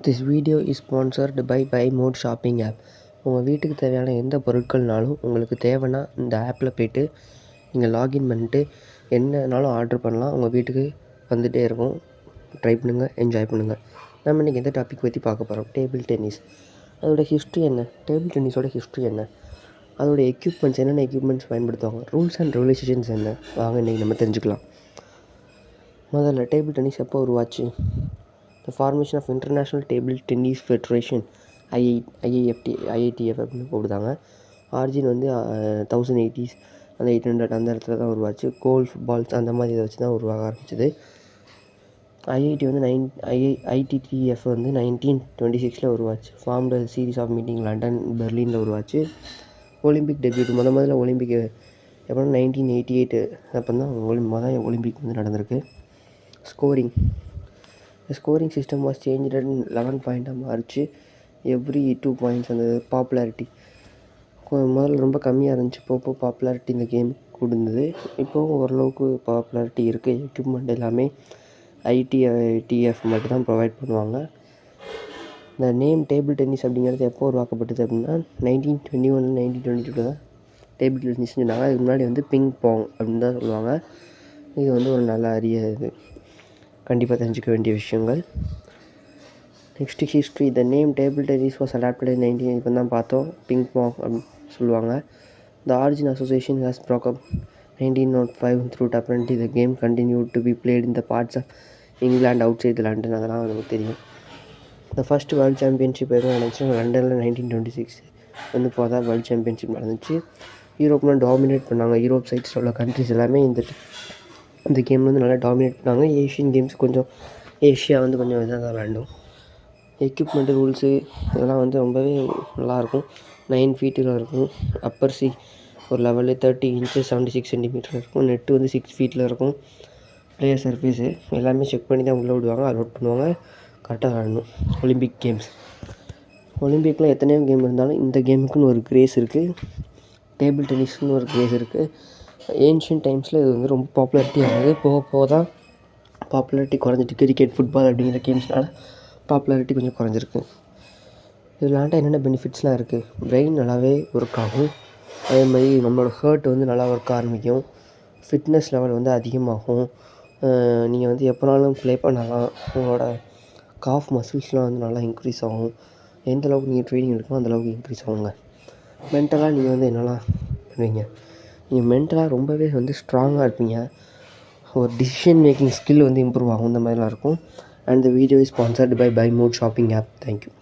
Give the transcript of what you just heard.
This video is sponsored by mod shopping app. உங்கள் வீட்டுக்கு தேவையான எந்த பொருட்கள்னாலும் உங்களுக்கு தேவைன்னா இந்த ஆப்பில் போய்ட்டு நீங்கள் லாகின் பண்ணிட்டு என்னனாலும் ஆர்டர் பண்ணலாம். உங்கள் வீட்டுக்கு வந்துகிட்டே இருக்கும். ட்ரை பண்ணுங்கள், என்ஜாய் பண்ணுங்கள். நம்ம இன்றைக்கி எந்த டாபிக் பற்றி பார்க்க போகிறோம்? Table tennis. அதோட ஹிஸ்ட்ரி என்ன? டேபிள் டென்னிஸோட ஹிஸ்ட்ரி என்ன? அதோட எக்யூப்மெண்ட்ஸ், என்னென்ன எக்யூப்மெண்ட்ஸ் பயன்படுத்துவாங்க? ரூல்ஸ் அண்ட் ரெகுலேஷன்ஸ் என்ன? வாங்க இன்றைக்கி நம்ம தெரிஞ்சுக்கலாம். முதல்ல டேபிள் டென்னிஸ் எப்போ உருவாச்சு? The formation of international table tennis federation, IITF அப்படின்னு கூப்பிடுதாங்க. ஆரிஜின் வந்து 1080s அந்த 800 அந்த இடத்துல தான் உருவாச்சு. கோல்ஃப் பால்ஸ் அந்த மாதிரி இதை வச்சு தான் உருவாக ஆரம்பிச்சிது. ஐஐடி வந்து ஐடிடிஎஃப் வந்து 1926 உருவாச்சு. Formed series of meeting London, பெர்லினில் உருவாச்சு. ஒலிம்பிக் டெபியூட் முதல்ல ஒலிம்பிக் எப்போ 1988 அப்போ தான் ஒலிம்பிக் வந்து நடந்திருக்கு. ஸ்கோரிங் சிஸ்டம் வாஸ் சேஞ்ச் 11 பாயிண்ட்டாக மாறிச்சு. Every 2 points. அந்த பாப்புலாரிட்டி முதல்ல ரொம்ப கம்மியாக இருந்துச்சு. இப்போ பாப்புலாரிட்டி இந்த கேம் கூடுந்தது. இப்போது ஓரளவுக்கு பாப்புலாரிட்டி இருக்குது. எக்யூப்மெண்ட் எல்லாமே ஐடிஎஃப் மட்டும் தான் ப்ரொவைட் பண்ணுவாங்க. இந்த நேம் டேபிள் டென்னிஸ் அப்படிங்கிறது எப்போ உருவாக்கப்பட்டது அப்படின்னா 1921 1922 தான் டேபிள் டென்னிஸ்னு சொன்னாங்க. அதுக்கு முன்னாடி வந்து பிங் பாங் அப்படின்னு தான் சொல்லுவாங்க. இது வந்து ஒரு நல்ல அரிய இது, கண்டிப்பாக தெரிஞ்சுக்க வேண்டிய விஷயங்கள். Next history. The name table tennis was adopted in 19 இப்போ தான் பார்த்தோம். பிங் பாங் அப்படின்னு சொல்லுவாங்க. The origin association has broke up 1905 through apparently the game continued to be played in the parts of England outside London. அதெல்லாம் நமக்கு தெரியும். The first world championship எதுவும் நடந்துச்சு லண்டனில் 1926 வந்து இப்போ தான் வேர்ல்டு சாம்பியன்ஷிப் நடந்துச்சு. யூரோப்லாம் டாமினேட் பண்ணாங்க. யூரோப் சைட்ஸில் உள்ள கண்ட்ரிஸ் எல்லாமே இந்த கேம் வந்து நல்லா டாமினேட் பண்ணாங்க. ஏஷியன் கேம்ஸ் ஏஷியா வந்து கொஞ்சம் இதாக தான் விளாண்டும். எக்யூப்மெண்ட்டு ரூல்ஸு இதெல்லாம் வந்து ரொம்பவே நல்லாயிருக்கும். 9 ஃபீட்டில் இருக்கும். அப்பர் சி ஒரு லெவலு 30 inches 76 centimeter இருக்கும். நெட்டு வந்து 6 ஃபீட்டில் இருக்கும். பிளேயர் சர்ஃபேஸு எல்லாமே செக் பண்ணி தான் உள்ளே விடுவாங்க, அலோட் பண்ணுவாங்க. கரெக்டாக விளாடணும். ஒலிம்பிக்கில் எத்தனையோ கேம் இருந்தாலும் இந்த கேமுக்குன்னு ஒரு கிரேஸ் இருக்குது. டேபிள் டென்னிஸ்க்குன்னு ஒரு கிரேஸ் இருக்குது. ஏன்ஷியன்ட் டைம்ஸில் இது வந்து ரொம்ப பாப்புலாரிட்டியாக இருந்தது. போக தான் பாப்புலாரிட்டி குறைஞ்சிட்டு. கிரிக்கெட், ஃபுட்பால் அப்படிங்கிற கேம்ஸ்னால பாப்புலாரிட்டி கொஞ்சம் குறைஞ்சிருக்கு. இது விளாண்டா என்னென்ன பெனிஃபிட்ஸ்லாம் இருக்குது? பிரெயின் நல்லாவே ஒர்க் ஆகும். அதே மாதிரி நம்மளோட ஹர்ட் வந்து நல்லா ஒர்க் ஆரம்பிக்கும். ஃபிட்னஸ் லெவல் வந்து அதிகமாகும். நீங்கள் வந்து எப்போனாலும் ப்ளே பண்ணலாம். உங்களோட காஃப் மசில்ஸ்லாம் வந்து நல்லா இன்க்ரீஸ் ஆகும். எந்த அளவுக்கு நீங்கள் ட்ரைனிங் எடுக்கணும் அந்தளவுக்கு இன்க்ரீஸ் ஆகுங்க. மென்டலாக நீங்கள் வந்து என்னெல்லாம் பண்ணுவீங்க? நீங்கள் மென்டலாக ரொம்பவே வந்து ஸ்ட்ராங்காக இருப்பீங்க. ஒரு டிசிஷன் மேக்கிங் ஸ்கில் வந்து இம்ப்ரூவ் ஆகும். இந்த மாதிரிலாம் இருக்கும். And the video is sponsored by mod shopping app. Thank you.